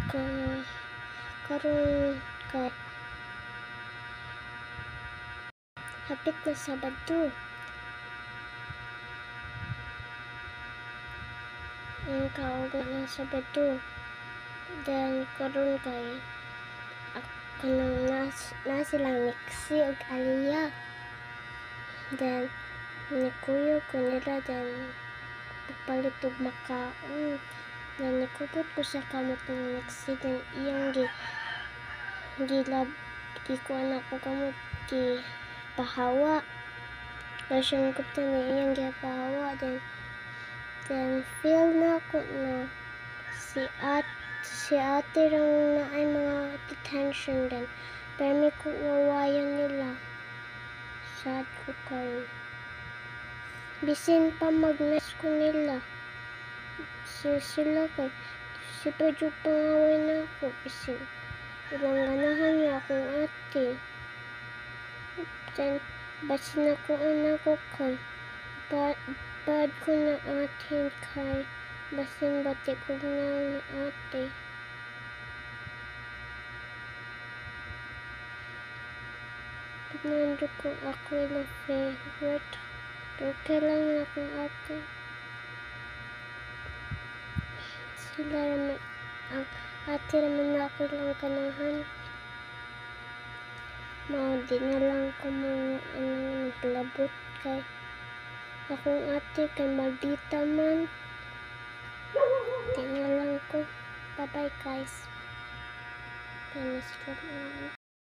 karon kay hapit na Sabado. Ang kauga ng Sabado. Then karon kay kanang na silang Nixie ug Aliyah. Then nikuyo ko nila, then palit og makaon. Then nikupot ko sa kamot ng Nixie, then iyang gikuan ako kamot pahawa. Lasyon ko ta na iyang gipahawa. Then feel na ko na si ate rang na ay mga detention din. Pero may kuwawayan nila. Sad ko kayo. Bisin pa mag-mess ko nila. Sila kay si Pedro pangaway na ako. Bisin ibang ganahan niya akong ate. Then basin ako anak ko kay bad ko na ate kay basin bati ko na ate. Nandun ko ako na favorite. Okay lang na akong ate. Sila naman, ang ate naman na ako lang kanahan. Di na lang ko mga naglabot kay akong ate kay maldita man. Di na lang ko. Bye bye guys. Finish ko na.